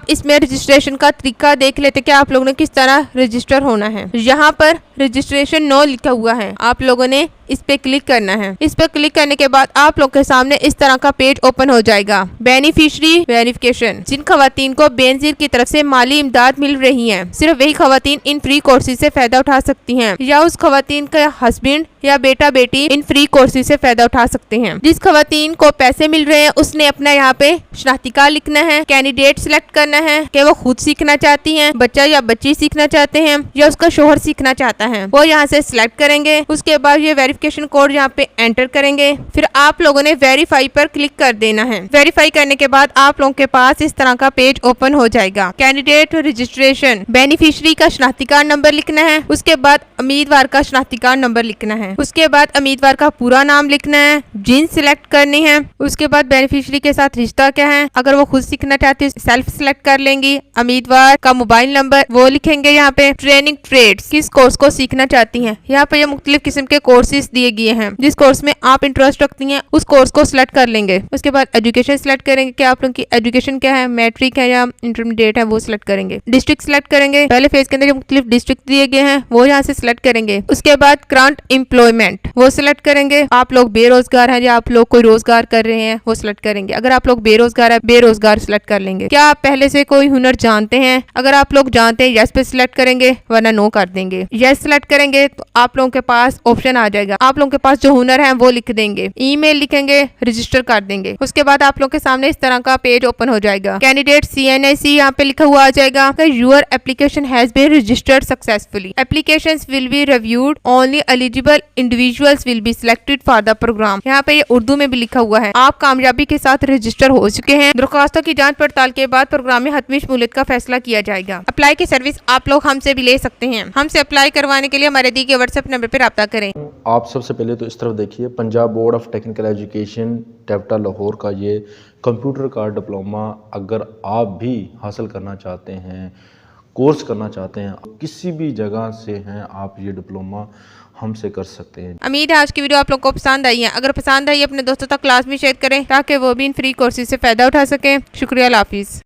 इसमें रजिस्ट्रेशन का तरीका देख लेते कि आप लोगों ने किस तरह रजिस्टर होना है। यहाँ पर रजिस्ट्रेशन नो लिखा हुआ है, आप लोगों ने इस पे क्लिक करना है। इस पे क्लिक करने के बाद आप लोग के सामने इस तरह का पेज ओपन हो जाएगा। बेनिफिशियरी वेरिफिकेशन, जिन खवातीन को बेनजीर की तरफ से माली इमदाद मिल रही है, सिर्फ वही खवातीन इन फ्री कोर्सेज से फायदा उठा सकती हैं, या उस खवातीन का हस्बैंड या बेटा बेटी इन फ्री कोर्सेज से फायदा उठा सकते हैं। जिस खवातीन को पैसे मिल रहे हैं उसने अपना यहाँ पे शनाख्ती कार्ड लिखना है, कैंडिडेट सिलेक्ट करना है कि वो खुद सीखना चाहती हैं, बच्चा या बच्ची सीखना चाहते हैं, या उसका शोहर सीखना चाहता है, वो यहाँ से सिलेक्ट करेंगे। उसके बाद ये वेरिफिकेशन कोड यहाँ पे एंटर करेंगे। फिर आप लोगों ने वेरीफाई पर क्लिक कर देना है। वेरीफाई करने के बाद आप लोगों के पास इस तरह का पेज ओपन हो जाएगा। कैंडिडेट रजिस्ट्रेशन, बेनिफिशियरी का शनाख्ती कार्ड नंबर लिखना है, उसके बाद उम्मीदवार का शनाख्ती कार्ड नंबर लिखना है, उसके बाद उम्मीदवार का पूरा नाम लिखना है, जींस सिलेक्ट करनी है, उसके बाद बेनिफिशियरी के साथ रिश्ता क्या है, अगर वो खुद सीखना चाहती है सेल्फ सिलेक्ट कर लेंगी, उम्मीदवार का मोबाइल नंबर वो लिखेंगे। यहाँ पे ट्रेनिंग ट्रेड्स, किस कोर्स को सीखना चाहती हैं, यहाँ पे ये मुख्तलिफ किस्म के कोर्सेज दिए गए हैं। जिस कोर्स में आप इंटरेस्ट रखती हैं उस कोर्स को सिलेक्ट कर लेंगे। उसके बाद एजुकेशन सिलेक्ट करेंगे कि आप लोगों की एजुकेशन क्या है, मैट्रिक है या इंटरमीडिएट है, वो सिलेक्ट करेंगे। डिस्ट्रिक्ट सिलेक्ट करेंगे, पहले फेज के अंदर जो मुख्तलिफ डिस्ट्रिक्ट दिए गए हैं वो यहाँ से सिलेक्ट करेंगे। उसके बाद करंट एम्प्लॉयमेंट वो सिलेक्ट करेंगे, आप लोग बेरोजगार हैं या आप लोग कोई रोजगार कर रहे हैं वो सिलेक्ट करेंगे। अगर आप लोग बेरोजगार है, बेरोजगार सिलेक्ट कर लेंगे। क्या आप पहले से कोई हुनर जानते हैं, अगर आप लोग जानते हैं यस पे सिलेक्ट करेंगे, वरना नो कर देंगे। यस सिलेक्ट करेंगे तो आप लोगों के पास ऑप्शन आ जाएगा, आप लोगों के पास जो हुनर है वो लिख देंगे, ईमेल लिखेंगे, रजिस्टर कर देंगे। उसके बाद आप लोग के सामने इस तरह का पेज ओपन हो जाएगा। कैंडिडेट CNIC यहाँ पे लिखा हुआ आ जाएगा, your application has been registered successfully, applications will be reviewed, only eligible individuals will be selected for the programme. यहाँ पे ये उर्दू में भी लिखा हुआ है, आप कामयाबी के साथ रजिस्टर हो चुके हैं। दरखास्तों की जांच पड़ताल के बाद प्रोग्राम में हतमी शमूलियत का फैसला किया जाएगा। अप्लाई की सर्विस आप लोग हमसे भी ले सकते हैं। हमसे अप्लाई करवाने के लिए हमारे दी के व्हाट्सएप नंबर पर राब्ता करें। आप सबसे पहले तो इस तरफ देखिए, Punjab board of technical education टेप्टा लाहौर का ये कंप्यूटर का डिप्लोमा अगर आप भी हासिल करना चाहते हैं, कोर्स करना चाहते हैं, किसी भी जगह से हैं आप, ये डिप्लोमा हमसे कर सकते हैं। उम्मीद है आज की वीडियो आप लोग को पसंद आई है। अगर पसंद आई अपने दोस्तों तक क्लास में शेयर करें ताकि वो भी इन फ्री कोर्सेज से फायदा उठा सकें। शुक्रिया, अल्लाह हाफिज़।